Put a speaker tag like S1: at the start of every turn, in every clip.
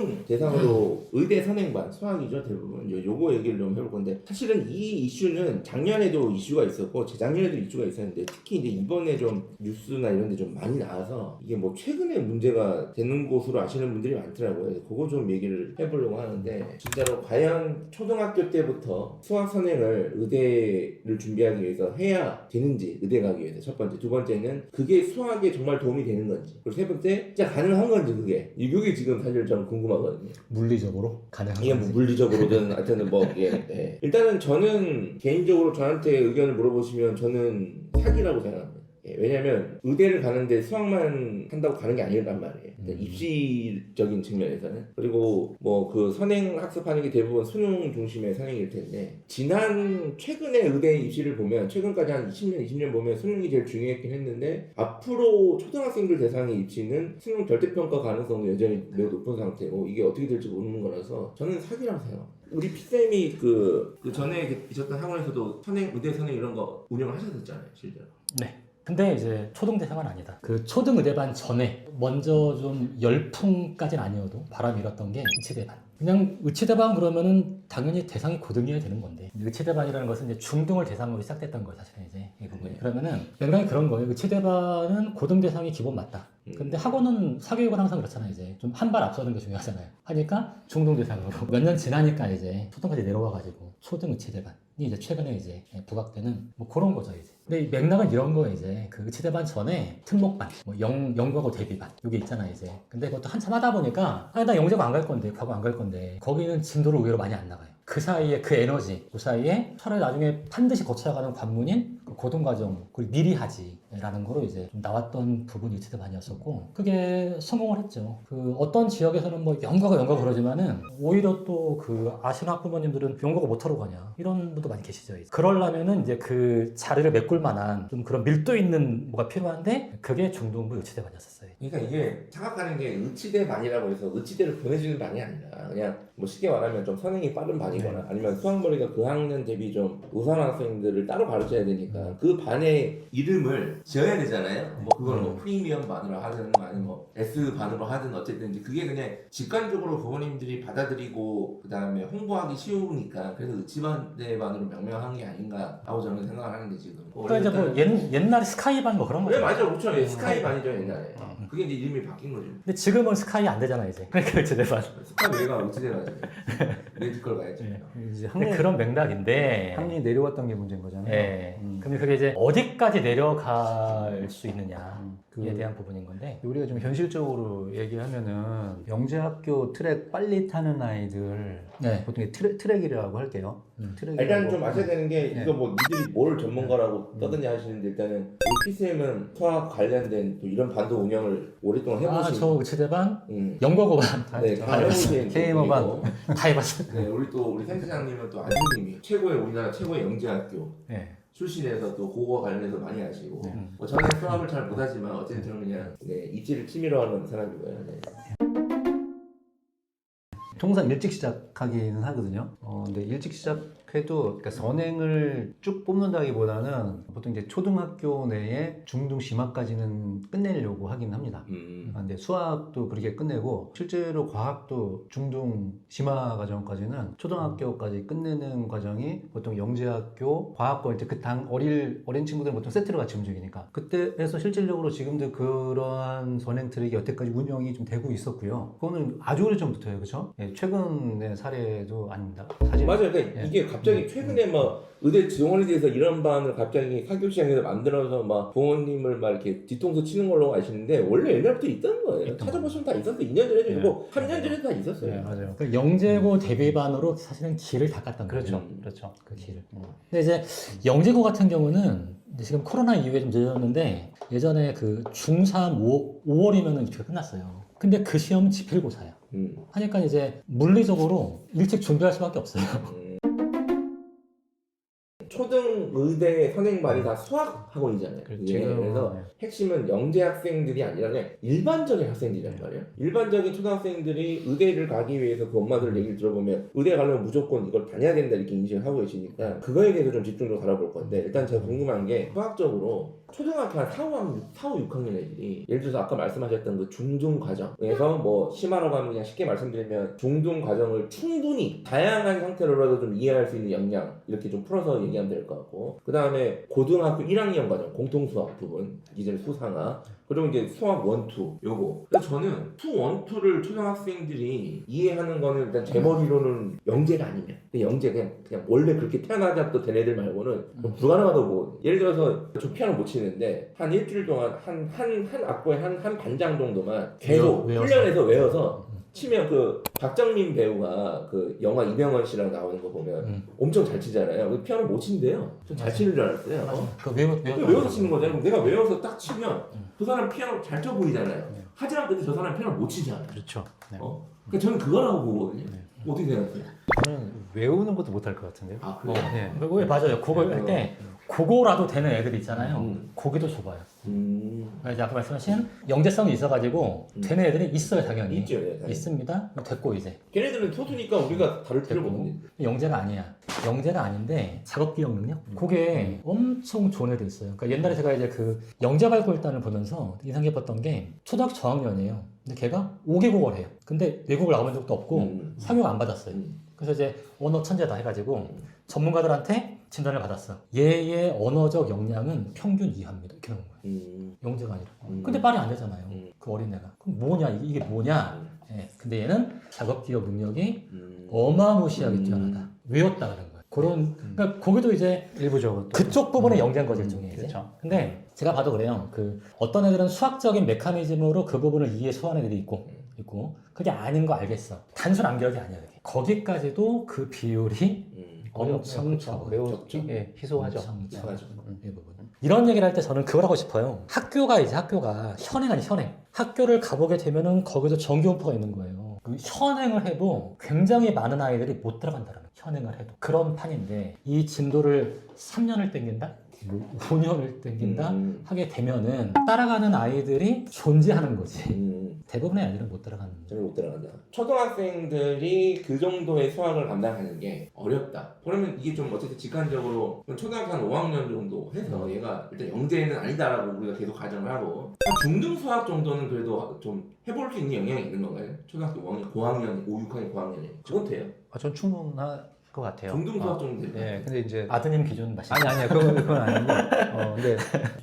S1: 초등 대상으로 의대 선행반 수학이죠 대부분. 요거 얘기를 좀 해볼 건데 사실은 이 이슈는 작년에도 이슈가 있었고 재작년에도 이슈가 있었는데 특히 이제 이번에 좀 뉴스나 이런 데 좀 많이 나와서 이게 뭐 최근에 문제가 되는 곳으로 아시는 분들이 많더라고요. 그거 좀 얘기를 해보려고 하는데 진짜로 과연 초등학교 때부터 수학 선행을 의대를 준비하기 위해서 해야 되는지, 의대 가기 위해서 첫 번째. 두 번째는 그게 수학에 정말 도움이 되는 건지, 그리고 세 번째 진짜 가능한 건지. 그게 이게 지금 사실 저는 궁금하거든요.
S2: 물리적으로 가능한
S1: 이게 뭐 물리적으로든 하여튼 뭐 이게 네. 일단은 저는 개인적으로 저한테 의견을 물어보시면 저는 사기라고 생각합니다. 예, 왜냐면 의대를 가는데 수학만 한다고 가는 게 아니란 말이에요. 입시적인 측면에서는. 그리고 뭐 그 선행 학습하는 게 대부분 수능 중심의 선행일 텐데 최근에 의대 입시를 보면 최근까지 한 20년 보면 수능이 제일 중요했긴 했는데 앞으로 초등학생들 대상의 입시는 수능 절대평가 가능성도 여전히 매우 높은 상태고 이게 어떻게 될지 모르는 거라서 저는 사기라고 생각합니다. 우리 피쌤이 그 전에 있었던 학원에서도 의대 선행 이런 거 운영을 하셨었잖아요, 실제로.
S2: 네. 근데 이제 초등대상은 아니다. 그 초등의대반 전에 먼저 좀 열풍까지는 아니어도 바람이 일었던 게 의치대반. 그냥 의치대반 그러면은 당연히 대상이 고등이어야 되는 건데 의치대반이라는 것은 이제 중등을 대상으로 시작됐던 거예요, 사실은 이제 이 부분이. 그러면은 맥락이 그런 거예요. 의치대반은 고등 대상이 기본 맞다. 근데 학원은 사교육은 항상 그렇잖아요. 이제 좀 한 발 앞서는 게 중요하잖아요. 하니까 중등 대상으로 몇 년 지나니까 이제 초등까지 내려와가지고 초등 의치대반이 이제 최근에 이제 부각되는 뭐 그런 거죠 이제. 근데 이 맥락은 이런 거예요 이제. 그 의치대반 전에 특목반, 뭐 영과고 대비반 이게 있잖아요 이제. 근데 그것도 한참 하다 보니까 나 영재고 안 갈 건데, 과거 안 갈 건데 거기는 진도를 의외로 많이 안 나가요. 그 사이에 그 에너지, 그 사이에 차라리 나중에 반드시 거쳐야 가는 관문인 그 고등과정, 그걸 미리 하지라는 거로 이제 좀 나왔던 부분이 의치대반이었었고 그게 성공을 했죠. 그 어떤 지역에서는 뭐 영과가 그러지만은 오히려 또 그 아시는 학부모님들은 영과가 못하러 가냐 이런 분도 많이 계시죠. 이제. 그러려면은 이제 그 자리를 메꿀 만한 좀 그런 밀도 있는 뭐가 필요한데 그게 중등부 의치대반이었어요.
S1: 그러니까 이게 생각하는 게 의치대반이라고 해서 의치대를 보내주는 반이 아니라 그냥 뭐 쉽게 말하면 좀 선행이 빠른 반이거나 아니면 수학머리가 그 학년 대비 좀 우수한 학생들을 따로 가르쳐야 되니까 그 반의 이름을 지어야 되잖아요. 뭐 그걸 뭐 프리미엄 반으로 하든 아니면 뭐 S 반으로 하든 어쨌든 이제 그게 그냥 직관적으로 부모님들이 받아들이고 그 다음에 홍보하기 쉬우니까 그래서 의치대반으로 명명한 게 아닌가 하고 저는 생각을 하는데 지금.
S2: 그러니까 이제 뭐 옛날에 스카이반 뭐 그런 거죠.
S1: 네 맞아, 그렇죠. 스카이 반이죠 옛날에. 그게 이제 이름이 바뀐 거죠.
S2: 근데 지금은 스카이 안 되잖아 이제. 그러니까 의치대반.
S1: 스카이 왜가 의치대반이지? 내 뒷걸 가야지.
S3: 이제
S2: 근데 그런 맥락인데
S3: 학년이 내려왔던 게 문제인 거잖아요.
S2: 네. 근데 그게 이제 어디까지 내려갈 수 있느냐에 대한 부분인 건데
S3: 우리가 좀 현실적으로 얘기하면은 영재학교 트랙 빨리 타는 아이들
S2: 네.
S3: 보통 트랙이라고 할게요.
S1: 일단 좀 아셔야 되는 게
S3: 네.
S1: 이거 뭐 니들이 뭘 전문가라고 떠드냐 하시는데 일단은 우리 PCM은 수학 관련된 또 이런 반도 운영을 오랫동안 해보신
S2: 저 의치대반, 영과고반
S1: 네, 다 해보신
S3: K모반.
S1: 분이고,
S2: 다 해봤어요.
S1: 네, 우리 센터장님은 또 아드님이 우리나라 최고의 영재학교
S2: 네.
S1: 출신에서 또 그거 관련해서 많이 하시고 뭐 저는 수학을 잘 못하지만 어쨌든 저는 그냥 입시를 취미로 하는 사람이고요. 네.
S3: 통상 일찍 시작하기는 하거든요. 근데 일찍 시작해도 그러니까 선행을 쭉 뽑는다기보다는 보통 이제 초등학교 내에 중등 심화까지는 끝내려고 하긴 합니다. 근데 수학도 그렇게 끝내고 실제로 과학도 중등 심화 과정까지는 초등학교까지 끝내는 과정이 보통 영재학교, 과학과 이제 그 어린 친구들은 보통 세트로 같이 움직이니까 그때에서 실질적으로 지금도 그러한 선행 트랙이 여태까지 운영이 좀 되고 있었고요. 그거는 아주 오래전부터예요, 그렇죠? 최근의 사례도 아닙니다. 사실
S1: 맞아요. 그러니까 이게 갑자기 최근에 막 의대 지원에 대해서 이런 반을 갑자기 사교시장에서 만들어서 막 부모님을 막 이렇게 뒤통수 치는 걸로 아시는데 원래 옛날부터 있던 거예요. 찾아보시면 다 있었어요. 2년 전에도 있고 3년 전에도 다 있었어요.
S3: 네, 맞아요.
S2: 그 영재고 대비반으로 사실은 길을 닦았던 거예요.
S3: 그렇죠, 그렇죠.
S2: 그 길을. 근데 이제 영재고 같은 경우는 이제 지금 코로나 이후에 좀 늦어졌는데 예전에 그 중3 5월이면은 입시가 끝났어요. 근데 그 시험은 지필고사예요. 하니까 이제 물리적으로 일찍 준비할 수밖에 없어요.
S1: 초등 의대 선행반이 다 수학 학원이잖아요.
S3: 그렇죠.
S1: 그래서 핵심은 영재 학생들이 아니라 그냥 일반적인 학생들이란 말이에요. 일반적인 초등학생들이 의대를 가기 위해서 그 엄마들 얘기를 들어보면 의대 가려면 무조건 이걸 다녀야 된다 이렇게 인식을 하고 계시니까 그거에 대해서 좀 집중적으로 다뤄볼 건데 일단 제가 궁금한 게 수학적으로 초등학교 한 4, 5, 6학년 애들이 예를 들어서 아까 말씀하셨던 그 중등 과정에서 뭐 심화라고 하면 그냥 쉽게 말씀드리면 중등 과정을 충분히 다양한 형태로라도 좀 이해할 수 있는 역량 이렇게 좀 풀어서 얘기하면 될 것 같고 그 다음에 고등학교 1학년 과정 공통수학 부분 이제 수상화 그리고 이제 수학 1, 2 요거 그래서 저는 2, 1, 2를 초등학생들이 이해하는 거는 일단 제 머리로는 영재가 아니면 영재 그냥 원래 그렇게 태어나자도 된 애들 말고는 좀 불가능하다고 보거든요. 예를 들어서 저 피아노 못 치는데 한 일주일 동안 한 악보에 한 반장 정도만 계속 훈련해서 외워서 치면 그 박정민 배우가 그 영화 이병헌 씨랑 나오는 거 보면 엄청 잘 치잖아요. 피아노 못 친대요. 좀 잘 치는 줄 알았어요. 외워서 치는 거잖아요. 그럼 내가 외워서 딱 치면 그 사람 피아노 잘 쳐 보이잖아요. 하지만 근데 저 사람 피아노 못 치잖아요.
S3: 그렇죠. 네.
S1: 그러니까 저는 그거라고 보거든요. 어떻게 생각해요?
S3: 저는 외우는 것도 못할 것 같은데요.
S1: 아 그래요?
S3: 네.
S2: 왜 맞아요. 그거 할 때 그거라도 되는 애들 있잖아요. 고기도 좁아요. 그러니까 이제 아까 말씀하신 영재성이 있어가지고 되는 애들이 있어요, 당연히.
S1: 있죠, 예, 당연히.
S2: 있습니다. 됐고 이제.
S1: 걔네들은 소수니까 우리가 다룰 필요가
S2: 됐고.
S1: 없는데.
S2: 영재가 아니야. 영재가 아닌데 작업 기억 능력? 그게 엄청 좋은 애들 있어요. 그러니까 옛날에 제가 이제 그 영재발굴단을 보면서 인상 깊었던 게 초등학교 저학년이에요. 근데 걔가 5개국어를 해요. 근데 외국을 나가본 적도 없고 상용 안 받았어요. 그래서 이제 언어 천재다 해가지고 전문가들한테 진단을 받았어. 얘의 언어적 역량은 평균 이하입니다. 이렇게 나온 거예요. 영재가 아니라. 근데 말이 안 되잖아요. 그 어린애가. 그럼 뭐냐? 이게 뭐냐? 예. 근데 얘는 작업 기억 능력이 어마무시하게 뛰어나다. 외웠다는 거예요. 그런, 그러니까 거기도 이제
S3: 일부적으로 또.
S2: 그쪽 부분의 영재인 거죠, 일종의. 이제.
S3: 그렇죠.
S2: 근데 제가 봐도 그래요. 그 어떤 애들은 수학적인 메커니즘으로 그 부분을 이해 소화하는 애들이 있고 그게 아닌 거 알겠어. 단순 암기력이 아니야. 그게. 거기까지도 그 비율이 엄청 적어요.
S3: 매우
S1: 적죠?
S3: 예, 희소하죠.
S2: 엄청 적어요.
S1: 맞아.
S2: 이 부분은. 이런 얘기를 할 때 저는 그걸 하고 싶어요. 학교가 현행 아니 현행. 학교를 가보게 되면은 거기도 정규분포가 있는 거예요. 그 현행을 해도 굉장히 많은 아이들이 못 들어간다는 거예요. 현행을 해도. 그런 판인데 이 진도를 3년을 땡긴다? 5년을 땡긴다? 하게 되면은 따라가는 아이들이 존재하는 거지. 대부분의 아이들은 못 따라가는 거죠.
S1: 저는 못 들어간다. 초등학생들이 그 정도의 수학을 감당하는 게 어렵다. 그러면 이게 좀 어쨌든 직관적으로 초등학교 한 5학년 정도 해서 얘가 일단 영재는 아니다라고 우리가 계속 가정을 하고 한 중등 수학 정도는 그래도 좀 해볼 수 있는 영향이 있는 건가요? 초등학교 5학년, 고학년, 5, 6학년, 고학년에 그건 돼요?
S3: 전 충분할 것 같아요.
S1: 중등 수학 정도 돼요?
S3: 네, 근데 이제
S2: 아드님 기준 마시
S3: 아니야 그건 아니고 근데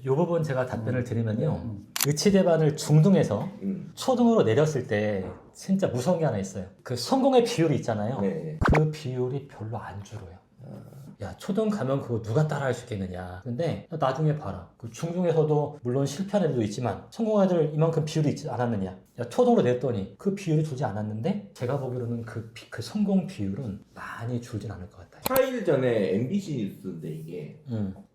S2: 이 부분 제가 답변을 드리면요. 의치대반을 중등에서 초등으로 내렸을 때 진짜 무서운 게 하나 있어요. 그 성공의 비율이 있잖아요.
S1: 네.
S2: 그 비율이 별로 안 줄어요. 야, 초등 가면 그거 누가 따라 할 수 있겠느냐. 근데 나중에 봐라. 그 중중에서도 물론 실패한 애들도 있지만 성공한 애들 이만큼 비율이 있지 않았느냐. 야, 초등으로 냈더니 그 비율이 줄지 않았는데 제가 보기로는 그 성공 비율은 많이 줄진 않을 것 같아요.
S1: 4일 전에 MBC 뉴스인데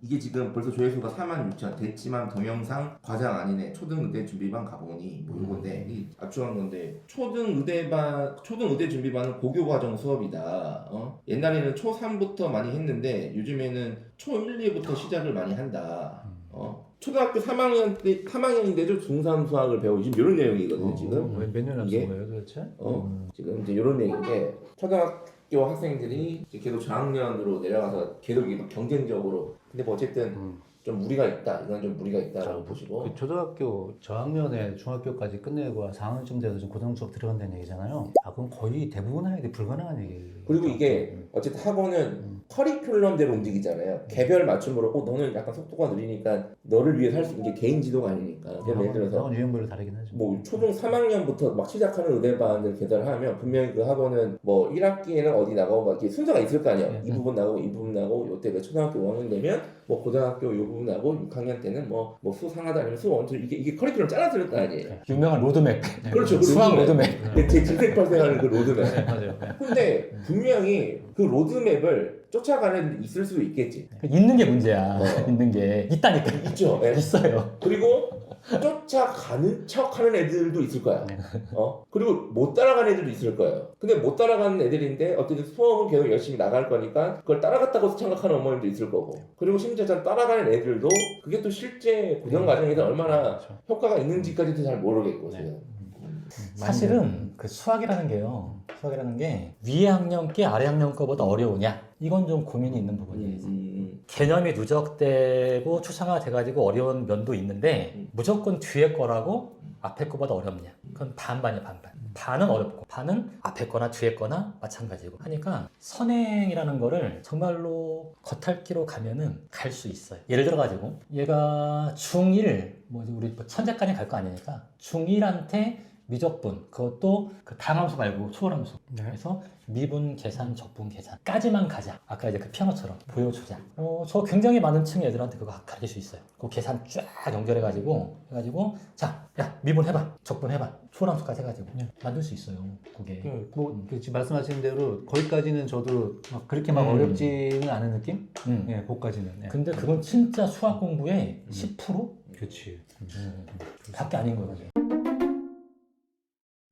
S1: 이게 지금 벌써 조회수가 46,000 됐지만 동영상 과장 아니네 초등의대 준비반 가보니 뭐 이건데 이 압축한 건데 초등의대 준비반은 고교 과정 수업이다. 옛날에는 초3부터 많이 했는데 요즘에는 초1, 2부터 시작을 많이 한다. 초등학교 3학년인데도 중3 수학을 배우고 지금 이런 내용이거든요. 지금
S3: 몇 년
S1: 이게?
S3: 앞선 거예요 도대체?
S1: 지금 이제 이런 얘기인데 초등학교 학생들이 이제 계속 저학년으로 내려가서 계속 이게 막 경쟁적으로 근데 뭐 어쨌든 좀 무리가 있다. 이건 좀 무리가 있다라고 보시고
S3: 그 초등학교 저학년에 중학교까지 끝내고 4학년쯤 돼서 지금 고등 수업 들어간다는 얘기잖아요. 그럼 거의 대부분 아이들이 불가능한 얘기.
S1: 그리고 이게 어쨌든 학원은 커리큘럼대로 움직이잖아요. 개별 맞춤으로 너는 약간 속도가 느리니까 너를 위해 살 수 있는 게 개인 지도가 아니니까. 예를 들어서
S3: 학원 유형별로 다르긴 하죠.
S1: 뭐 초중 3학년부터 막 시작하는 의대반을 개설하면 분명히 그 학원은 뭐 1학기에는 어디 나가고 막 이렇게 순서가 있을 거 아니에요. 이 부분 나가고 이 부분 나가고 요때 초등학교 5학년 되면 뭐 고등학교 요 부분 나고 6학년 때는 뭐 수상하다 아니면 수원투 이게 커리큘럼 짜놨을 거 아니에요.
S2: 유명한 로드맵.
S1: 그렇죠. 그
S2: 수학
S1: 로드맵.
S2: 로드맵.
S1: 제 질색 발생하는 그 로드맵.
S3: 맞아요.
S1: 근데 분명히 그 로드맵을 쫓아가는 데 있을 수도 있겠지.
S2: 있는 게 문제야. 있는 게 있다니까.
S1: 있죠. 예.
S2: 있어요.
S1: 그리고 쫓아가는 척하는 애들도 있을 거야. 그리고 못 따라가는 애들도 있을 거예요. 근데 못 따라가는 애들인데 어쨌든 수업은 계속 열심히 나갈 거니까 그걸 따라갔다고 생각하는 어머님도 있을 거고. 그리고 심지어 따라가는 애들도 그게 또 실제 고등 과정에서 얼마나 효과가 있는지까지도 잘 모르겠고 지금.
S2: 사실은 그 수학이라는 게 위에 학년 게 아래 학년 거보다 어려우냐? 이건 좀 고민이 있는 부분이에요. 개념이 누적되고 추상화 돼가지고 어려운 면도 있는데 무조건 뒤에 거라고 앞에 거보다 어렵냐? 그건 반반이야, 반반. 반은 어렵고 반은 앞에 거나 뒤에 거나 마찬가지고 하니까 선행이라는 거를 정말로 겉핥기로 가면은 갈 수 있어요. 예를 들어가지고 얘가 중1 뭐 우리 뭐 천재까지 갈 거 아니니까 중1한테 미적분 그것도 그 다함수 말고 초월함수 그래서 미분 계산 적분 계산까지만 가자. 아까 이제 그 피아노처럼 보여주자. 저 굉장히 많은 층의 애들한테 그거 가르칠 수 있어요. 그 계산 쫙 연결해가지고 자, 야 미분 해봐, 적분 해봐, 초월함수까지 해가지고 만들 수 있어요. 그게.
S3: 뭐 지금 말씀하신 대로 거기까지는 저도 막 그렇게 막 어렵지는 않은 느낌? 예, 거기까지는. 예.
S2: 근데 그건 진짜 수학 공부의 10%?
S3: 그렇지.
S2: 밖에 아닌 거죠.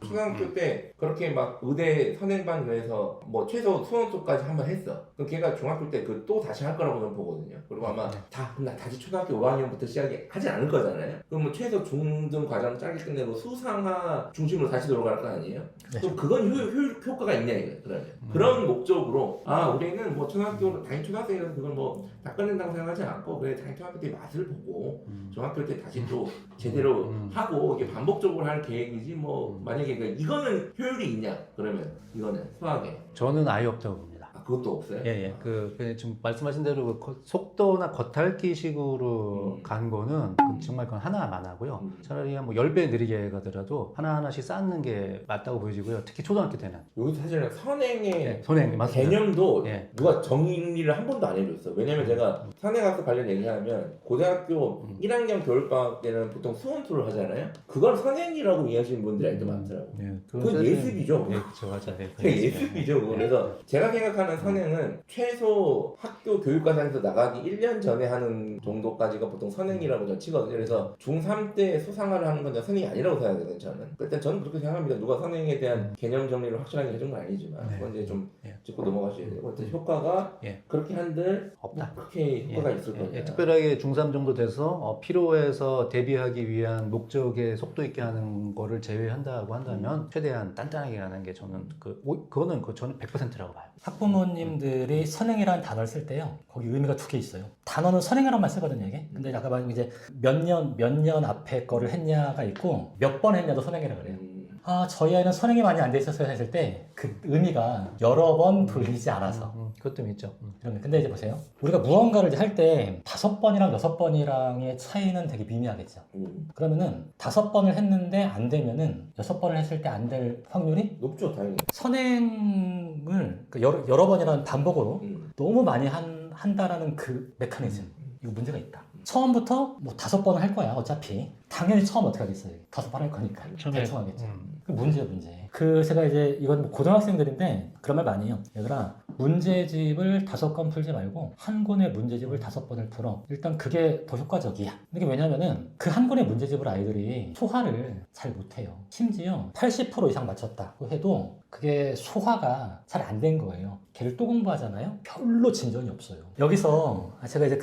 S1: 초등학교 때 그렇게 막 의대 선행반 그래서 뭐 최소 수원수까지 한번 했어. 그럼 걔가 중학교 때 그 또 다시 할 거라고 저는 보거든요. 그리고 아마 그럼 나 다시 초등학교 5학년부터 시작하지 않을 거잖아요. 그럼 뭐 최소 중등 과정 짧게 끝내고 수상화 중심으로 다시 돌아갈 거 아니에요?
S2: 네.
S1: 그럼 그건 효과가 있냐 이거예요. 그러면 그런 목적으로 우리는 뭐 초등학교 당연히 초등학생이라서 그걸 뭐 다 끝낸다고 생각하지 않고 그래 당연히 초등학교 때 맛을 보고 중학교 때 다시 또 제대로 하고 이게 반복적으로 할 계획이지 뭐 만약에 이거는 효율이 있냐 그러면 이거는 수학에
S3: 저는 아예 없다고 봅니다.
S1: 그것도 없어요?
S3: 예. 지금 말씀하신 대로 속도나 겉핥기식으로 간 거는 정말 그건 하나만 하고요. 차라리 뭐 10배 느리게 가더라도 하나하나씩 쌓는 게 맞다고 보여지고요. 특히 초등학교 때는.
S1: 여기서 사실은 선행의
S3: 선행, 맞습니다.
S1: 개념도
S3: 예.
S1: 누가 정리를 한 번도 안 해줬어. 왜냐면 제가 선행학습 관련 얘기하면 고등학교 1학년 겨울방학 때는 보통 수원투를 하잖아요. 그걸 선행이라고 이해하시는 분들이 아직도 많더라고요.
S3: 예,
S1: 그건 예습이죠.
S3: 예, 그렇죠, 맞아요.
S1: 그게 예습이죠. 그거. 그래서 제가 생각하는 선행은 최소 학교 교육과정에서 나가기 1년 전에 하는 정도까지가 보통 선행이라고 저는 치거든요. 그래서 중3 때 수상화를 하는 건 선행이 아니라고 생각하거든요. 저는. 일단 저는 그렇게 생각합니다. 누가 선행에 대한 개념 정리를 확실하게 해준 건 아니지만 그건 이제 좀 짚고 넘어가셔야 돼요. 그래서 효과가 그렇게 한들
S3: 없다.
S1: 그렇게 효과가 있을 거예요.
S3: 특별하게 중3 정도 돼서 필요해서 대비하기 위한 목적에 속도 있게 하는 거를 제외한다고 한다면 최대한 단단하게 하는 게 저는 그거는 저는 100%라고 봐요.
S2: 학부모님들이 선행이라는 단어를 쓸 때요. 거기 의미가 두 개 있어요. 단어는 선행이라만 쓰거든요, 이게. 근데 아까 말한 이제 몇 년 앞에 거를 했냐가 있고 몇 번 했냐도 선행이라 그래요. 저희 아이는 선행이 많이 안 돼 있었어요 했을 때 그 의미가 여러 번 돌리지 않아서
S3: 그것도 있죠.
S2: 근데 이제 보세요. 우리가 무언가를 이제 할 때 5번이랑 6번이랑의 차이는 되게 미미하겠죠. 그러면은 5번을 했는데 안 되면은 6번을 했을 때 안 될 확률이
S1: 높죠, 당연히.
S2: 선행을 여러 번이라는 반복으로 너무 많이 한다라는 그 메커니즘 이거 문제가 있다. 처음부터 뭐 5번을 할 거야 어차피. 당연히 처음 어떻게 하겠어요. 5번 할 거니까 대충 하겠죠. 그 문제야 문제. 제가 이제 이건 뭐 고등학생들인데 그런 말 많이 해요. 얘들아 문제집을 5권 풀지 말고 한 권의 문제집을 5번을 풀어. 일단 그게 더 효과적이야. 이게 왜냐면은 그 한 권의 문제집을 아이들이 소화를 잘 못해요. 심지어 80% 이상 맞췄다고 해도 그게 소화가 잘 안 된 거예요. 걔를 또 공부하잖아요. 별로 진전이 없어요. 여기서 제가 이제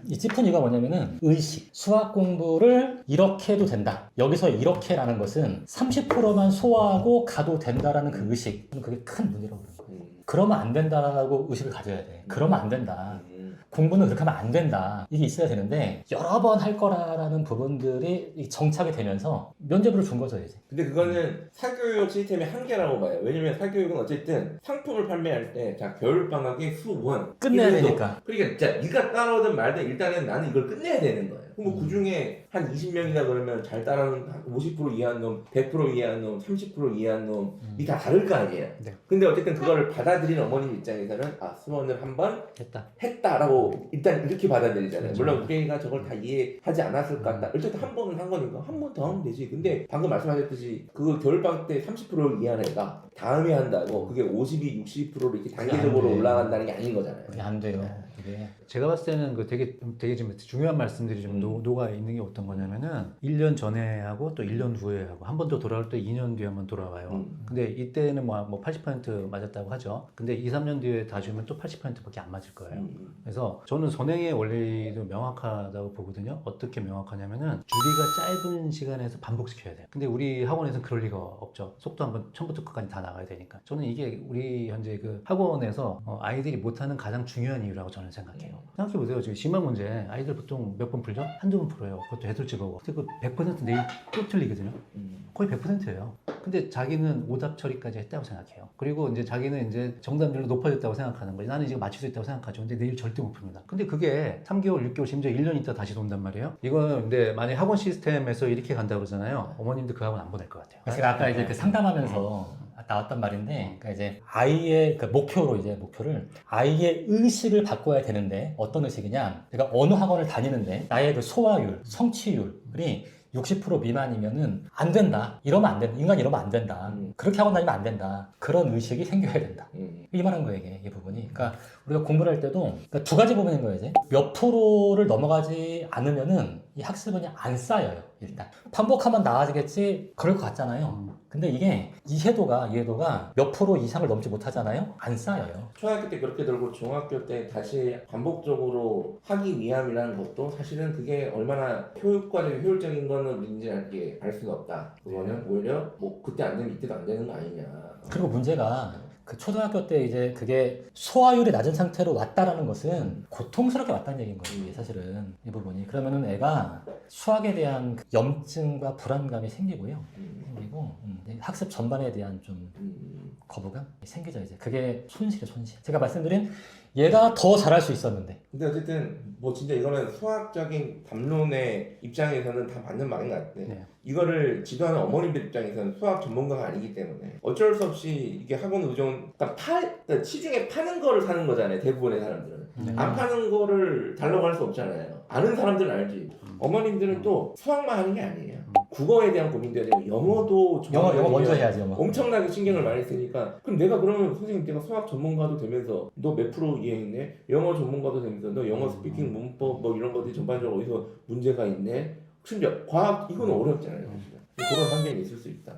S2: 이 짚은 이유가 뭐냐면은 의식. 수학 공부를 이렇게 해도 된다. 여기서 이렇게라는 것은 30%만 소화하고 가도 된다라는 그 의식. 그게 큰 문제라고 그러는 거예요. 그러면 안 된다라고 의식을 가져야 돼. 그러면 안 된다. 공부는 그렇게 하면 안 된다. 이게 있어야 되는데 여러 번 할 거라는 부분들이 정착이 되면서 면접으로 준 거죠 이제.
S1: 근데 그거는 사교육 시스템의 한계라고 봐요. 왜냐면 사교육은 어쨌든 상품을 판매할 때 겨울방학에 수원
S2: 끝내야 되니까.
S1: 그러니까 진짜 네가 따라오든 말든 일단은 나는 이걸 끝내야 되는 거예요. 그럼 그 중에 한 20명이다 그러면 잘 따라오는 50% 이해한 놈, 100% 이해한 놈, 30% 이해한 놈이 다 다를 거 아니에요.
S3: 네.
S1: 근데 어쨌든 그거를 받아들인 어머님 입장에서는 수원을 한번 했다라고 일단 이렇게 받아들이잖아요.
S3: 그렇죠.
S1: 물론 우리가 저걸 다 이해하지 않았을 것 같다. 어쨌든 한 번은 한 거니까 한 번 더 하면 되지. 근데 방금 말씀하셨듯이 그 겨울방학 때 30% 이해한 애가 다음에 한다고 그게 52, 60%로 이렇게 단계적으로 올라간다는 게 아닌 거잖아요.
S2: 그게 안 돼요. 그게.
S3: 제가 봤을 때는 되게 좀 중요한 말씀들이 좀 녹아 있는 게 어떤 거냐면은 1년 전에 하고 또 1년 후에 하고 한 번 더 돌아올 때 2년 뒤에 한번 돌아와요. 근데 이때는 뭐 80% 맞았다고 하죠. 근데 2, 3년 뒤에 다 주면 또 80%밖에 안 맞을 거예요. 그래서 저는 선행의 원리도 명확하다고 보거든요. 어떻게 명확하냐면은 주기가 짧은 시간에서 반복시켜야 돼요. 근데 우리 학원에서는 그럴 리가 없죠. 속도 한번 처음부터 끝까지 다 나가야 되니까. 저는 이게 우리 현재 그 학원에서 아이들이 못하는 가장 중요한 이유라고 저는 생각해요. 생각해보세요. 지금 심화 문제 아이들 보통 몇 번 풀죠? 한두 번 풀어요. 그것도 해설집하고. 근데 그 100% 내일 또 틀리거든요. 거의 100%예요. 근데 자기는 오답 처리까지 했다고 생각해요. 그리고 이제 자기는 이제 정답률도 높아졌다고 생각하는 거지. 나는 지금 맞출 수 있다고 생각하죠. 근데 내일 절대 못 풉니다. 근데 그게 3개월, 6개월, 심지어 1년 있다 다시 돈단 말이에요. 이거는 근데 만약 학원 시스템에서 이렇게 간다고 그러잖아요. 어머님들 그 학원 안 보낼 것 같아요.
S2: 제가 아까 이제 그 상담하면서 나왔단 말인데, 그러니까 이제 아이의 그 목표를 아이의 의식을 바꿔야 되는데 어떤 의식이냐? 내가 어느 학원을 다니는데 나의 그 소화율, 성취율이 60% 미만이면은 안 된다. 이러면 안 된다. 인간 이러면 안 된다. 그렇게 학원 다니면 안 된다. 그런 의식이 생겨야 된다. 이 말한 거예요, 이게 이 부분이. 그러니까 우리가 공부를 할 때도 그러니까 두 가지 부분인 거예요, 이제. 몇 프로를 넘어가지 않으면은 이 학습은 안 쌓여요, 일단. 반복하면 나아지겠지, 그럴 것 같잖아요. 근데 이게 이해도가 몇 프로 이상을 넘지 못하잖아요? 안 쌓여요.
S1: 초등학교 때 그렇게 들고 중학교 때 다시 반복적으로 하기 위함이라는 것도 사실은 그게 얼마나 효과적이고 효율적인 거는인지 알 수는 없다. 그거는 오히려 뭐 그때 안 되면 이때도 안 되는 거 아니냐.
S2: 그리고 문제가 그 초등학교 때 이제 그게 소화율이 낮은 상태로 왔다라는 것은 고통스럽게 왔다는 얘기인 거예요, 사실은 이 부분이. 그러면은 애가 수학에 대한 그 염증과 불안감이 생기고요. 생기고 학습 전반에 대한 좀 거부감 생기죠, 이제. 그게 손실이에요, 손실. 제가 말씀드린 얘가 더 잘할 수 있었는데.
S1: 근데 어쨌든 뭐 진짜 이거는 수학적인 담론의 입장에서는 다 맞는 말인 것 같아요.
S2: 네.
S1: 이거를 지도하는 어머님들 입장에서는 수학 전문가가 아니기 때문에 어쩔 수 없이 이게 학원 의존, 그러니까 시중에 파는 거를 사는 거잖아요, 대부분의 사람들은. 안 파는 거를 달라고 할 수 없잖아요. 아는 사람들은 알지. 어머님들은 또 수학만 하는 게 아니에요. 국어에 대한 고민도 해야 되고 영어도
S2: 영어 먼저 해야지, 영어.
S1: 엄청나게 신경을 많이 쓰니까 그럼 내가 그러면 선생님 내가 수학 전문가도 되면서 너 몇 프로 이해했네? 영어 전문가도 되면서 너 영어 스피킹 문법 뭐 이런 것들이 전반적으로 어디서 문제가 있네? 심지어 과학 이건 어렵잖아요. 사실은. 그런 환경이 있을 수 있다.